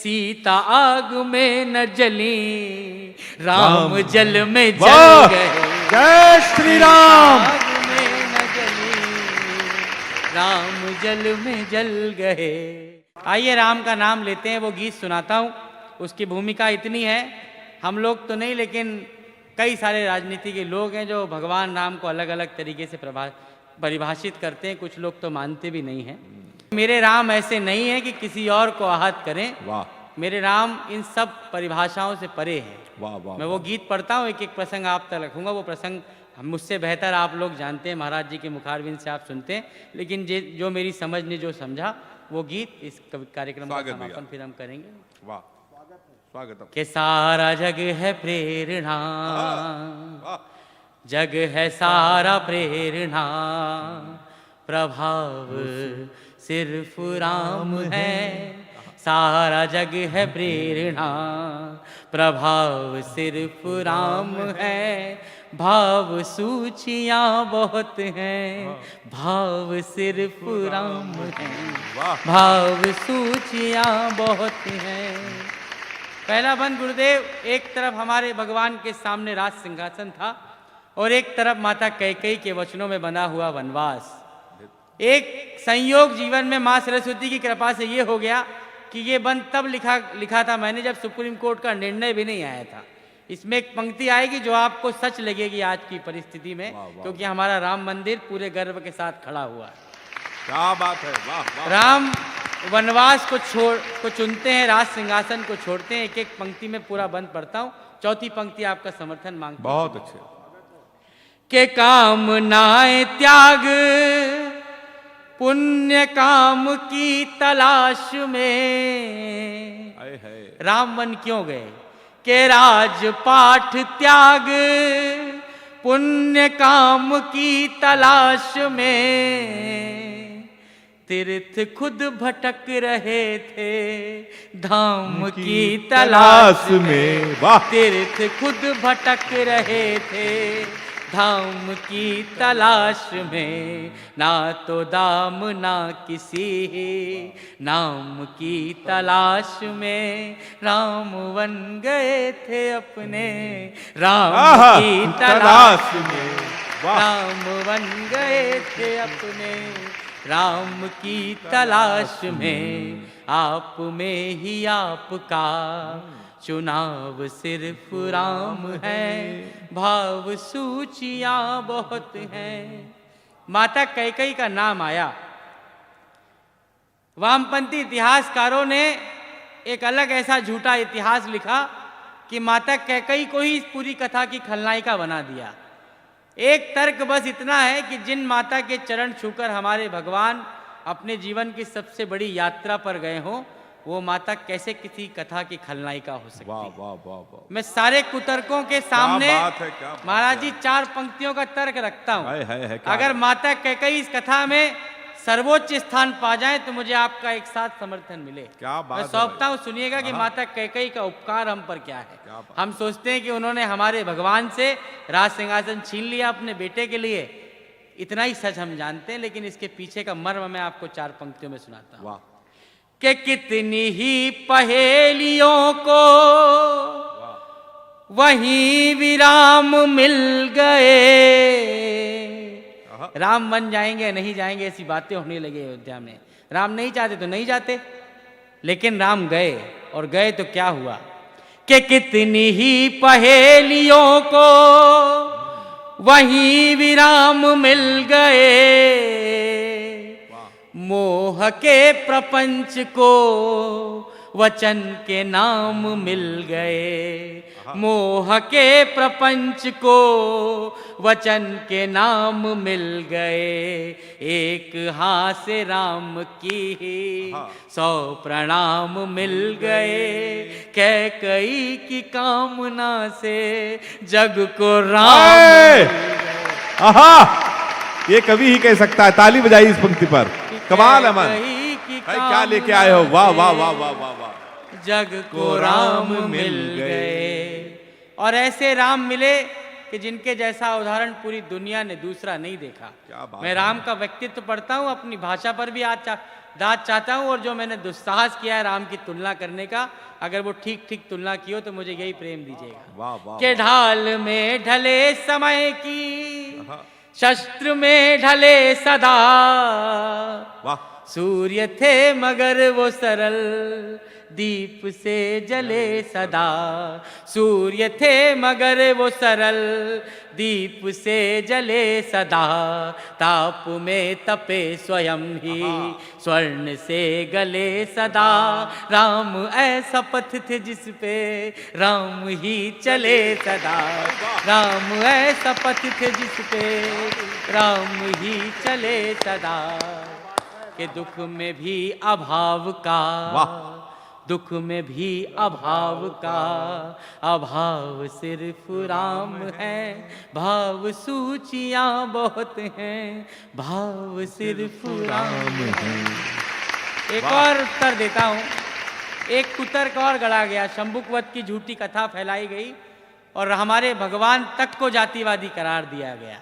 सीता आग में न जली, राम जल में जल गए। जय श्री राम। आग में न जली, राम जल में जल गए। आइए राम का नाम लेते हैं, वो गीत सुनाता हूँ। उसकी भूमिका इतनी है, हम लोग तो नहीं लेकिन कई सारे राजनीति के लोग हैं जो भगवान राम को अलग अलग तरीके से परिभाषित करते हैं, कुछ लोग तो मानते भी नहीं हैं। मेरे राम ऐसे नहीं है कि किसी और को आहत करें। वाह। मेरे राम इन सब परिभाषाओं से परे हैं। वाह वाह। मैं वो गीत पढ़ता हूँ, एक एक प्रसंग आप तक रखूंगा। वो प्रसंग मुझसे बेहतर आप लोग जानते हैं, महाराज जी के मुखारविंद से आप सुनते हैं, लेकिन जो मेरी समझ ने जो समझा वो गीत इस कार्यक्रम का समापन फिर हम करेंगे। वाह, स्वागत के सारा जग है प्रेरणा, जग है सारा प्रेरणा, प्रभाव सिर्फ राम है। सारा जग है प्रेरणा, प्रभाव सिर्फ राम है। भाव सूचियाँ बहुत हैं, भाव सिर्फ राम है। भाव सूचियाँ बहुत हैं। पहला बंद गुरुदेव, एक तरफ हमारे भगवान के सामने राज सिंहासन था और एक तरफ माता कैकेयी के वचनों में बना हुआ वनवास। एक संयोग जीवन में माँ सरस्वती की कृपा से ये हो गया कि ये बंद तब लिखा था मैंने जब सुप्रीम कोर्ट का निर्णय भी नहीं आया था। इसमें एक पंक्ति आएगी जो आपको सच लगेगी आज की परिस्थिति में, क्योंकि हमारा राम मंदिर पूरे गर्व के साथ खड़ा हुआ है। क्या बात है, वाह वाह। राम वनवास को चुनते हैं, राज सिंहासन को छोड़ते हैं। एक एक पंक्ति में पूरा बंद पढ़ता हूँ। चौथी पंक्ति आपका समर्थन मांगता हूं। बहुत अच्छे। के कामनाएं त्याग, पुण्य काम की तलाश में। राम वन क्यों गए? के राजपाठ त्याग, पुण्य काम की तलाश में। तीर्थ खुद भटक रहे थे धाम की तलाश में। तीर्थ खुद भटक रहे थे धाम की तलाश में। ना तो दाम ना किसी नाम की तलाश में। राम वन गए थे अपने राम की तलाश में। राम वन गए थे अपने राम की तलाश में। आप में ही आपका चुनाव सिर्फ राम है। भाव सूचियाँ बहुत हैं। माता कैकेयी का नाम आया। वामपंथी इतिहासकारों ने एक अलग ऐसा झूठा इतिहास लिखा कि माता कैकेयी को ही इस पूरी कथा की खलनायिका बना दिया। एक तर्क बस इतना है कि जिन माता के चरण छूकर हमारे भगवान अपने जीवन की सबसे बड़ी यात्रा पर गए हों, वो माता कैसे किसी कथा की खलनायिका हो सकती है। वाह वाह वाह वाह। मैं सारे कुतर्कों के सामने क्या महाराज जी 4 पंक्तियों का तर्क रखता हूँ। है, अगर माता कैकेयी इस कथा में सर्वोच्च स्थान पा जाए तो मुझे आपका एक साथ समर्थन मिले। क्या बात मैं सौंपता हूँ, सुनिएगा कि माता कैकेयी का उपकार हम पर क्या है। हम सोचते हैं कि उन्होंने हमारे भगवान से राज सिंहासन छीन लिया अपने बेटे के लिए, इतना ही सच हम जानते हैं, लेकिन इसके पीछे का मर्म मैं आपको 4 पंक्तियों में सुनाता हूँ। कि कितनी ही पहेलियों को वहीं विराम मिल गए। राम बन जाएंगे नहीं जाएंगे ऐसी बातें होने लगी अयोध्या में। राम नहीं चाहते तो नहीं जाते, लेकिन राम गए, और गए तो क्या हुआ कि कितनी ही पहेलियों को वहीं विराम मिल गए। मोह के प्रपंच को वचन के नाम मिल गए। मोह के प्रपंच को वचन के नाम मिल गए। एक हाथ से राम की 100 प्रणाम मिल गए। कैकेयी की कामना से जग को राम। ये कवि ही कह सकता है। ताली बजाई इस पंक्ति पर। कमाल है मन। क्या लेके आए हो? वाह वाह वाह वाह वाह वाह। जग को राम मिल गए। और ऐसे राम मिले कि जिनके जैसा उदाहरण पूरी दुनिया ने दूसरा नहीं देखा। क्या बात मैं है। राम का व्यक्तित्व पढ़ता हूँ, अपनी भाषा पर भी आज दाद चाहता हूँ, और जो मैंने दुस्साहस किया है राम की तुलना करने का, अगर वो ठीक ठीक तुलना की हो तो मुझे यही प्रेम दीजिएगा। वाह वाह के ढाल में ढले समय की, हाँ, शस्त्र में ढले सदा, वाह सूर्य थे मगर वो सरल, दीप से जले सदा। सूर्य थे मगर वो सरल, दीप से जले सदा। ताप में तपे स्वयं ही, स्वर्ण से गले सदा। राम ऐसा पथ थे जिस पे राम ही चले सदा। राम ऐसा पथ थे जिस पे राम ही चले सदा। के दुख में भी अभाव का, दुख में भी अभाव का, अभाव सिर्फ राम है। भाव सूचियां बहुत हैं, भाव सिर्फ राम है। एक और उत्तर देता हूं। एक कुतर्क और गढ़ा गया, शंभुकवत की झूठी कथा फैलाई गई और हमारे भगवान तक को जातिवादी करार दिया गया।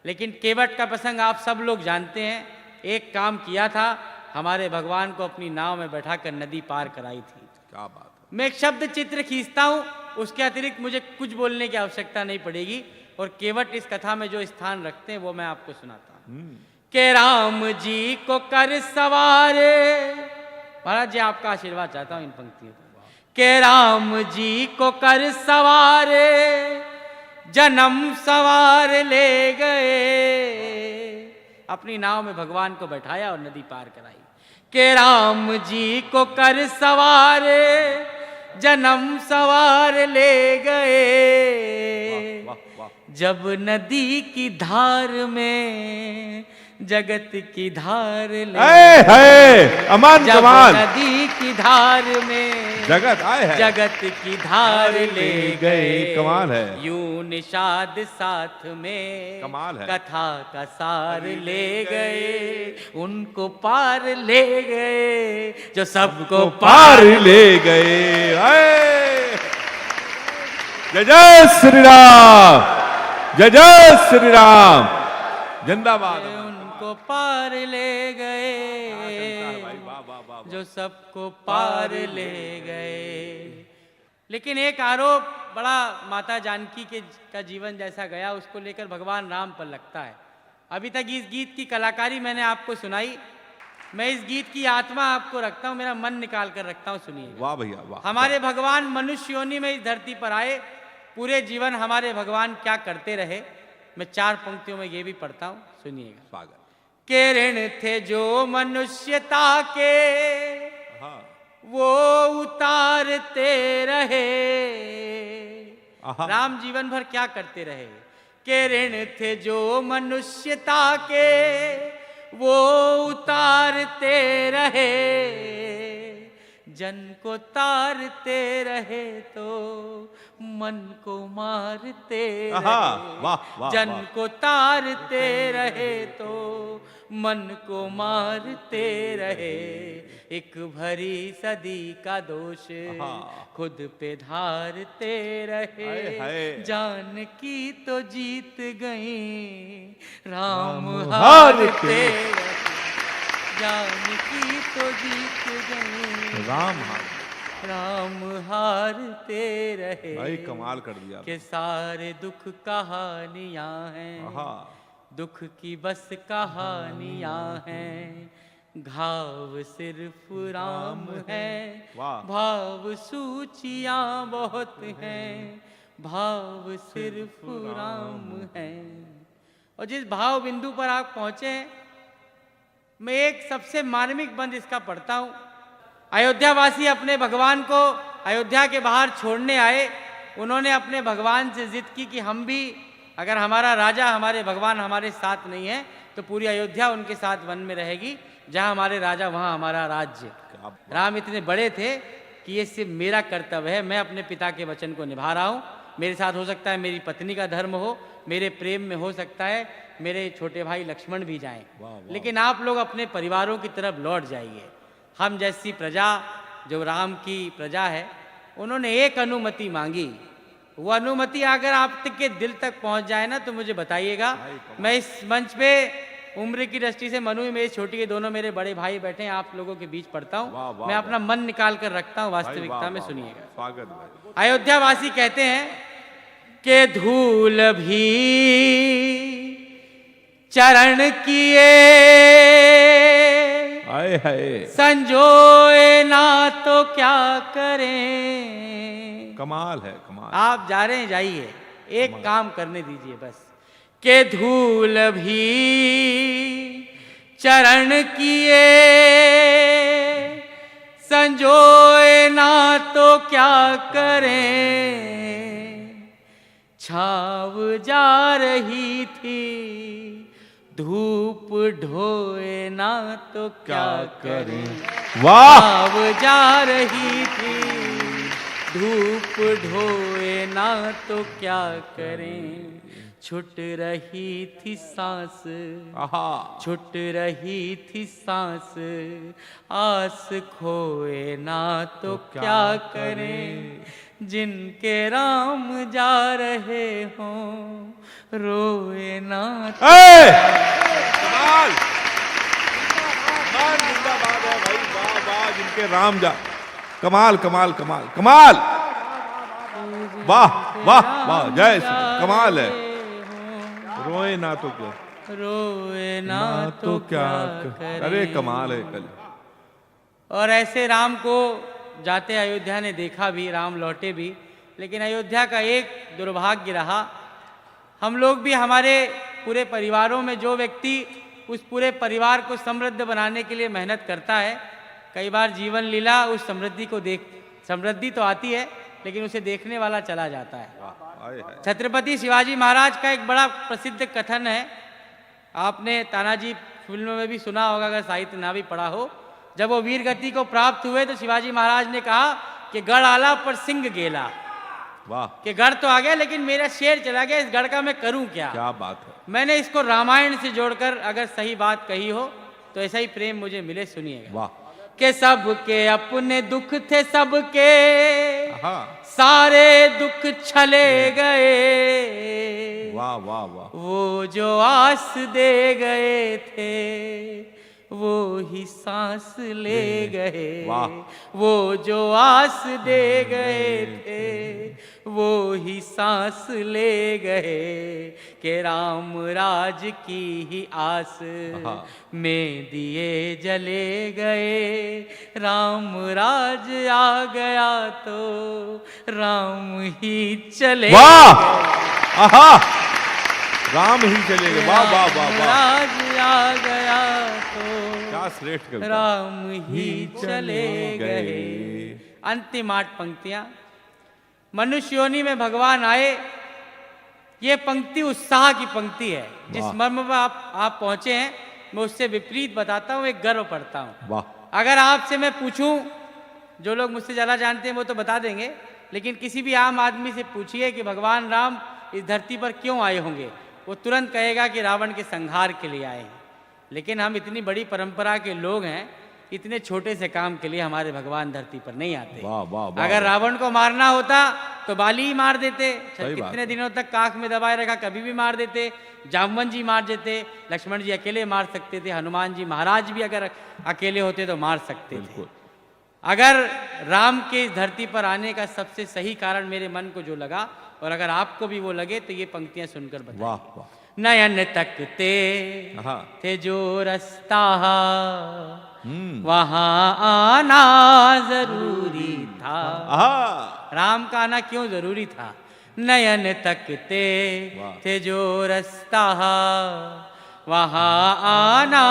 लेकिन केवट का प्रसंग आप सब लोग जानते हैं। एक काम किया था, हमारे भगवान को अपनी नाव में बैठाकर नदी पार कराई थी। क्या बात है। मैं एक शब्द चित्र खींचता हूं, उसके अतिरिक्त मुझे कुछ बोलने की आवश्यकता नहीं पड़ेगी, और केवट इस कथा में जो स्थान रखते हैं वो मैं आपको सुनाता हूं। के राम जी को कर सवारे, महाराज जी आपका आशीर्वाद चाहता हूं इन पंक्तियों पर। के राम जी को कर सवारे, जन्म सवार ले गए। अपनी नाव में भगवान को बैठाया और नदी पार कराई। के राम जी को कर सवारे, जन्म सवार ले गए। वाह वाह। जब नदी की धार में जगत की धार ले, अमन जब कमाल। नदी की धार में जगत आए है, जगत की धार ले गए। कमाल है। यूं निषाद साथ में कमाल है। कथा का सार ले गए। उनको पार ले गए जो सबको पार ले गए। जय जय श्री राम, जय जय श्री राम, जिंदाबाद। उनको पार ले गए जो सबको पार ले गए। लेकिन एक आरोप बड़ा माता जानकी के का जीवन जैसा गया, उसको लेकर भगवान राम पर लगता है। अभी तक इस गीत की कलाकारी मैंने आपको सुनाई, मैं इस गीत की आत्मा आपको रखता हूं, मेरा मन निकाल कर रखता हूं, सुनिए। वाह भैया वाह। हमारे हमारे भगवान मनुष्य योनि में इस धरती पर आए, पूरे जीवन हमारे भगवान क्या करते रहे, मैं 4 पंक्तियों में ये भी पढ़ता हूं, सुनिएगा। स्वागत। के ऋण थे जो मनुष्यता के, हाँ। वो उतारते रहे। राम जीवन भर क्या करते रहे? के ऋण थे जो मनुष्यता के, वो उतारते रहे। जन को तारते रहे तो मन को मारते रहे। जन को तारते रहे तो मन को मारते रहे। एक भरी सदी का दोष खुद पे धारते रहे। जान की तो जीत गई, राम हारते रहे। जानकी तो जीत गई, राम हारते रहे। भाई कमाल कर दिया। के सारे दुख कहानियां हैं, दुख की बस कहानियां हैं। घाव सिर्फ राम है, भाव सूचियां बहुत हैं। भाव सिर्फ राम है। और जिस भाव बिंदु पर आप पहुंचे, मैं एक सबसे मार्मिक बंद इसका पढ़ता हूं। अयोध्यावासी अपने भगवान को अयोध्या के बाहर छोड़ने आए। उन्होंने अपने भगवान से जिद की कि हम भी, अगर हमारा राजा हमारे भगवान हमारे साथ नहीं है तो पूरी अयोध्या उनके साथ वन में रहेगी। जहां हमारे राजा वहां हमारा राज्य। राम इतने बड़े थे कि ये सिर्फ मेरा कर्तव्य है, मैं अपने पिता के वचन को निभा रहा हूं। मेरे साथ हो सकता है मेरी पत्नी का धर्म हो, मेरे प्रेम में हो सकता है मेरे छोटे भाई लक्ष्मण भी जाएं, लेकिन आप लोग अपने परिवारों की तरफ लौट जाइए। हम जैसी प्रजा, जो राम की प्रजा है, उन्होंने एक अनुमति मांगी वो अनुमति अगर आपके दिल तक पहुंच जाए ना तो मुझे बताइएगा। मैं इस मंच पे उम्र की दृष्टि से मनु मेरी छोटी के दोनों मेरे बड़े भाई बैठे हैं, आप लोगों के बीच पढ़ता हूँ, मैं अपना मन निकाल कर रखता हूँ वास्तविकता में। सुनिएगा। स्वागत भाई। अयोध्या वासी कहते हैं कि धूल भी चरण किए आए हाय, संजोए ना तो क्या करें। कमाल है, कमाल। आप जा रहे हैं, जाइए, एक काम करने दीजिए बस। के धूल भी चरण किए संजोए ना तो क्या करें। छाव जा रही थी धूप ढोए ना तो क्या करें। वाह, छाव जा रही थी धूप ढोए ना तो क्या करें। छुट रही थी सांस, आहा, छुट रही थी सांस, आस खोए ना तो क्या करें। जिनके राम जा रहे हों रोए ना तो कमाल, जिंदाबाद है भाई, वाह वाह, जिनके राम जा, कमाल कमाल कमाल कमाल, वाह वाह वाह, जय श्री, कमाल है। रोए ना तो क्या, रोए ना तो क्या करें। अरे कमाल है कल। और ऐसे राम को जाते अयोध्या ने देखा भी, राम लौटे भी, लेकिन अयोध्या का एक दुर्भाग्य रहा। हम लोग भी, हमारे पूरे परिवारों में जो व्यक्ति उस पूरे परिवार को समृद्ध बनाने के लिए मेहनत करता है, कई बार जीवन लीला उस समृद्धि को समृद्धि तो आती है लेकिन उसे देखने वाला चला जाता है। छत्रपति शिवाजी महाराज का एक बड़ा प्रसिद्ध कथन है, आपने तानाजी फिल्म में भी सुना होगा अगर साहित्य ना भी पढ़ा हो। जब वो वीर गति को प्राप्त हुए तो शिवाजी महाराज ने कहा कि गढ़ आला पर सिंह गेला। वाह, कि गढ़ तो आ गया लेकिन मेरा शेर चला गया, इस गढ़ का मैं करूं क्या बात है। मैंने इसको रामायण से जोड़कर अगर सही बात कही हो तो ऐसा ही प्रेम मुझे मिले। सुनिएगा। वाह, के सबके अपने दुख थे, सबके हाँ, सारे दुख छले गए। वाह वाह वाह, वो जो आस दे गए थे वो ही सांस ले गए। वो जो आस दे गए थे वो ही सांस ले गए। के राम राज की ही आस में दिए जले गए। राम राज आ गया तो राम ही चले वाह, आहा, राम ही चलेगा। वाह वाह वाह वाह, राज आ गया तो क्या श्रेष्ठ कविता। राम ही चले गए। अंतिम 8 पंक्तियां। मनुष्य योनि में भगवान आए, ये पंक्ति उत्साह की पंक्ति है। जिस मर्म पर आप पहुंचे हैं मैं उससे विपरीत बताता हूं, एक गर्व पड़ता हूं। वाह, अगर आपसे मैं पूछूं, जो लोग मुझसे ज़्यादा जानते हैं वो तो बता देंगे, लेकिन किसी भी आम आदमी से पूछिए कि भगवान राम इस धरती पर क्यों आए होंगे, वो तुरंत कहेगा कि रावण के संहार के लिए आए हैं। लेकिन हम इतनी बड़ी परंपरा के लोग हैं, इतने छोटे से काम के लिए हमारे भगवान धरती पर नहीं आते। वाह वाह वाह, अगर रावण को मारना होता तो बाली ही मार देते। सही बात कितने दिनों तक काख में दबाए रखा, कभी भी मार देते। जामवन जी मार देते, लक्ष्मण जी अकेले मार सकते थे, हनुमान जी महाराज भी अगर अकेले होते तो मार सकते थे। अगर राम के इस धरती पर आने का सबसे सही कारण मेरे मन को जो लगा, और अगर आपको भी वो लगे तो ये पंक्तियां सुनकर बताइए। वाह वाह, नयन तकते थे जो रास्ता वहां आना जरूरी था। राम का आना क्यों जरूरी था? नयन तकते थे जो रास्ता वहां आना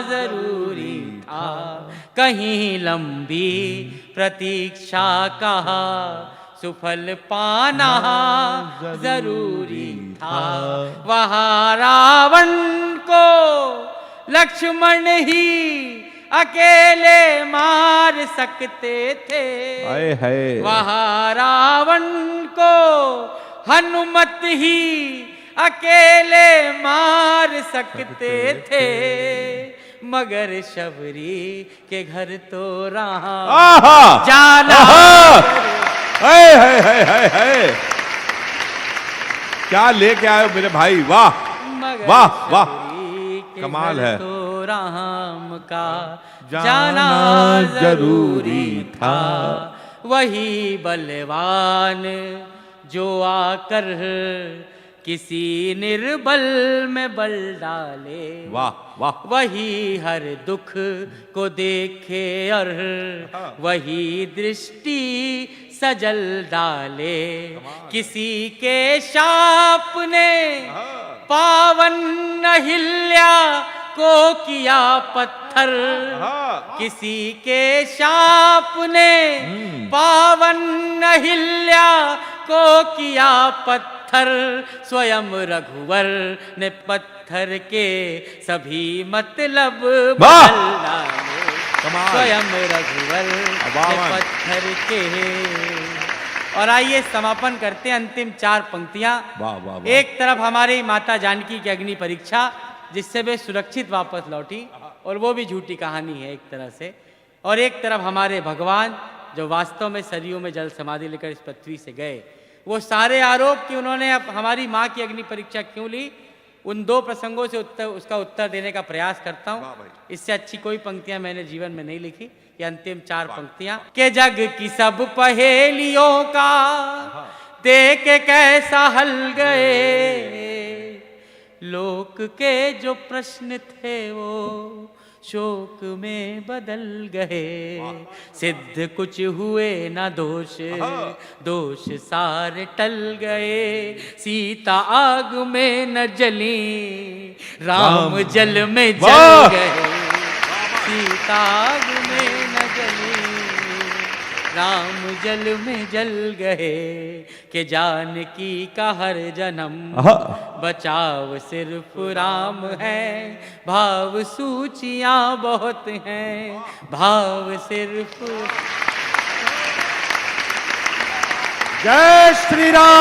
जरूरी था। कहीं लंबी प्रतीक्षा कहा सुफल पाना जरूरी था। वहां रावण को लक्ष्मण ही अकेले मार सकते थे। वहां रावण को हनुमत ही अकेले मार सकते थे। मगर शबरी के घर तो रहा जाना। क्या लेके आए हो मेरे भाई, वाह मगर वाह वाह, शबरी के कमाल घर है। तो राम का जाना जरूरी था। वही बलवान जो आकर किसी निर्बल में बल डाले, वाह वाह, वही हर दुख को देखे और वही दृष्टि सजल डाले। किसी के शाप ने पावन अहिल्या को किया पत्थर, किसी के शाप ने पावन अहिल्या को किया पत्थर। स्वयं रघुवर ने पत्थर के सभी मतलब बदल डाले। स्वयं रघुवर ने पत्थर के। और आइए समापन करते हैं, अंतिम 4 पंक्तियां। वाह वाह वाह। एक तरफ हमारी माता जानकी की अग्नि परीक्षा, जिससे वे सुरक्षित वापस लौटी, और वो भी झूठी कहानी है एक तरह से। और एक तरफ हमारे भगवान जो वास्तव में सरयू में जल समाधि लेकर इस पृथ्वी से गए। वो सारे आरोप कि उन्होंने अब हमारी माँ की अग्नि परीक्षा क्यों ली, उन 2 प्रसंगों से उसका उत्तर देने का प्रयास करता हूँ। इससे अच्छी कोई पंक्तियां मैंने जीवन में नहीं लिखी। ये अंतिम 4 पंक्तियां के जग की सब पहेलियों का देख कैसा हल गए। लोक के जो प्रश्न थे वो शोक में बदल गए। सिद्ध कुछ हुए ना दोष, दोष सारे टल गए। सीता आग में न जली, राम जल में जल गए। सीता आग में न जली, राम जल में जल गए। के जानकी का हर जन्म बचाव सिर्फ राम है। भाव सूचियां बहुत हैं, भाव सिर्फ। जय श्री राम।